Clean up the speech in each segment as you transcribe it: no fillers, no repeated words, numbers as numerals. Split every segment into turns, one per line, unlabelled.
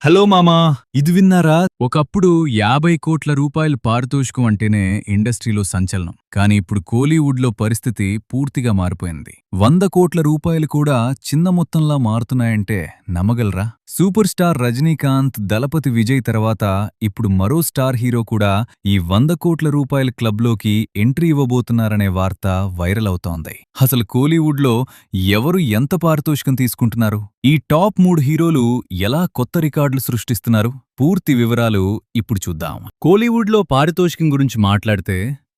Hello మామా, ఇది విన్నారా? ఒకప్పుడు 50 కోట్ల రూపాయలు పారితోషికం అంటేనే ఇండస్ట్రీలో సంచలనం. కానీ ఇప్పుడు కోలీవుడ్లో పరిస్థితి పూర్తిగా మారిపోయింది. 100 కోట్ల రూపాయలు కూడా చిన్న మొత్తంలా మారుతున్నాయంటే నమ్మగలరా? సూపర్ స్టార్ రజనీకాంత్, దళపతి విజయ్ తర్వాత ఇప్పుడు మరో స్టార్ హీరో కూడా ఈ 100 కోట్ల రూపాయల క్లబ్లోకి ఎంట్రీ ఇవ్వబోతున్నారనే వార్త వైరల్ అవుతోంది. అసలు కోలీవుడ్లో ఎవరు ఎంత పారితోషికం తీసుకుంటున్నారు? ఈ టాప్ 3 హీరోలు ఎలా కొత్త రికార్డులు సృష్టిస్తున్నారు? పూర్తి వివరాలు ఇప్పుడు చూద్దాం. కోలీవుడ్లో పారితోషికం గురించి మాట్లాడితే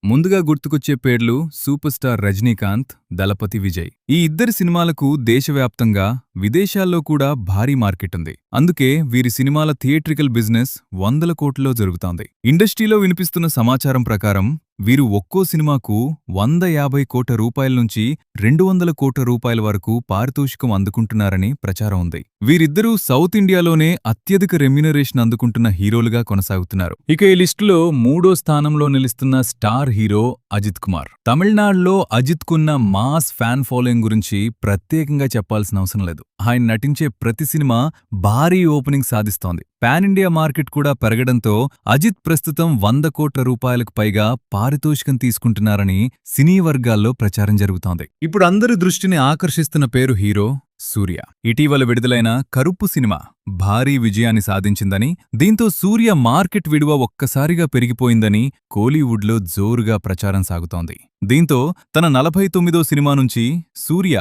ముందుగా గుర్తుకొచ్చే పేర్లు సూపర్ స్టార్ రజనీకాంత్, దళపతి విజయ్. ఈ ఇద్దరి సినిమాలకు దేశవ్యాప్తంగా, విదేశాల్లో కూడా భారీ మార్కెట్ ఉంది. అందుకే వీరి సినిమాల థియేట్రికల్ బిజినెస్ వందల కోట్లలో జరుగుతోంది. ఇండస్ట్రీలో వినిపిస్తున్న సమాచారం ప్రకారం వీరు ఒక్కో సినిమాకు 150 కోట్ల రూపాయల నుంచి 200 కోట్ల రూపాయల వరకు పారితోషికం అందుకుంటున్నారని ప్రచారం ఉంది. వీరిద్దరూ సౌత్ ఇండియాలోనే అత్యధిక రెమ్యునరేషన్ అందుకుంటున్న హీరోలుగా కొనసాగుతున్నారు. ఇక ఈ లిస్టులో 3వ స్థానంలో నిలుస్తున్న స్టార్ హీరో అజిత్ కుమార్. తమిళనాడులో అజిత్కున్న మాస్ ఫ్యాన్ ఫాలోయింగ్ గురించి ప్రత్యేకంగా చెప్పాల్సిన అవసరం లేదు. ఆయన నటించే ప్రతి సినిమా భారీ ఓపెనింగ్ సాధిస్తోంది. పాన్ ఇండియా మార్కెట్ కూడా పెరగడంతో అజిత్ ప్రస్తుతం 100 కోట్ల రూపాయలకు పైగా పారితోషికం తీసుకుంటున్నారని సినీ వర్గాల్లో ప్రచారం జరుగుతోంది. ఇప్పుడు అందరి దృష్టిని ఆకర్షిస్తున్న పేరు హీరో సూర్య. ఇటీవల విడుదలైన కరుప్పు సినిమా భారీ విజయాన్ని సాధించిందని, దీంతో సూర్య మార్కెట్ విలువ ఒక్కసారిగా పెరిగిపోయిందని కోలీవుడ్లో జోరుగా ప్రచారం సాగుతోంది. దీంతో తన 49వ సినిమా నుంచి సూర్య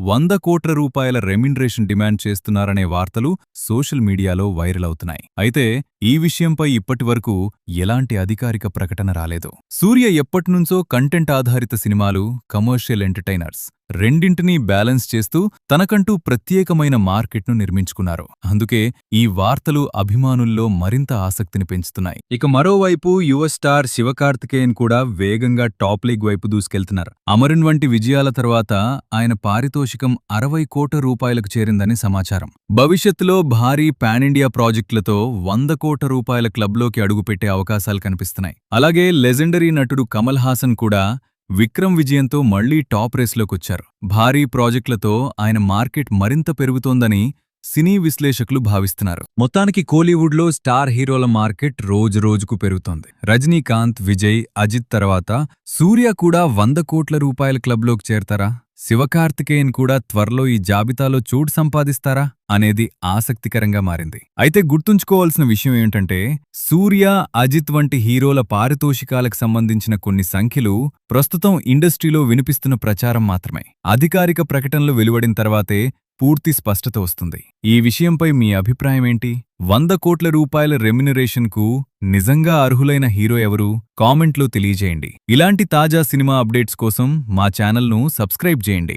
100 కోట్ల రూపాయల రెమ్యునరేషన్ డిమాండ్ చేస్తున్నారనే వార్తలు సోషల్ మీడియాలో వైరల్ అవుతున్నాయి. అయితే ఈ విషయంపై ఇప్పటివరకు ఎలాంటి అధికారిక ప్రకటన రాలేదు. సూర్య ఎప్పటినుంచో కంటెంట్ ఆధారిత సినిమాలు, కమర్షియల్ ఎంటర్టైనర్స్ రెండింటినీ బ్యాలెన్స్ చేస్తూ తనకంటూ ప్రత్యేకమైన మార్కెట్ను నిర్మించుకున్నారు. అందుకే ఈ వార్తలు అభిమానుల్లో మరింత ఆసక్తిని పెంచుతున్నాయి. ఇక మరోవైపు యువ స్టార్ శివకార్తికేయన్ కూడా వేగంగా టాప్ లీగ్ వైపు దూసుకెళ్తున్నారు. అమరన్ వంటి విజయాల తర్వాత ఆయన పారితోషికం 60 కోట్ల రూపాయలకు చేరిందని సమాచారం. భవిష్యత్తులో భారీ పాన్ ఇండియా ప్రాజెక్టులతో 100 కోట్ల రూపాయల క్లబ్లోకి అడుగుపెట్టే అవకాశాలు కనిపిస్తున్నాయి. అలాగే లెజెండరీ నటుడు కమల్ హాసన్ కూడా విక్రమ్ విజయంతో మళ్లీ టాప్ రేస్లోకొచ్చారు. భారీ ప్రాజెక్టులతో ఆయన మార్కెట్ మరింత పెరుగుతోందని సినీ విశ్లేషకులు భావిస్తున్నారు. మొత్తానికి కోలీవుడ్లో స్టార్ హీరోల మార్కెట్ రోజురోజుకు పెరుగుతోంది. రజనీకాంత్, విజయ్, అజిత్ తర్వాత సూర్య కూడా 100 కోట్ల రూపాయల క్లబ్లోకి చేరతారా? శివకార్తికేయన్ కూడా త్వరలో ఈ జాబితాలో చోటు సంపాదిస్తారా అనేది ఆసక్తికరంగా మారింది. అయితే గుర్తుంచుకోవాల్సిన విషయం ఏంటంటే, సూర్య, అజిత్ వంటి హీరోల పారితోషికాలకు సంబంధించిన కొన్ని సంఖ్యలు ప్రస్తుతం ఇండస్ట్రీలో వినిపిస్తున్న ప్రచారం మాత్రమే. అధికారిక ప్రకటనలు వెలువడిన తర్వాతే పూర్తి స్పష్టత వస్తుంది. ఈ విషయంపై మీ అభిప్రాయమేంటి? 100 కోట్ల రూపాయల రెమ్యునరేషన్కు నిజంగా అర్హులైన హీరో ఎవరు? కామెంట్లో తెలియజేయండి. ఇలాంటి తాజా సినిమా అప్డేట్స్ కోసం మా ఛానల్ను సబ్స్క్రైబ్ చేయండి.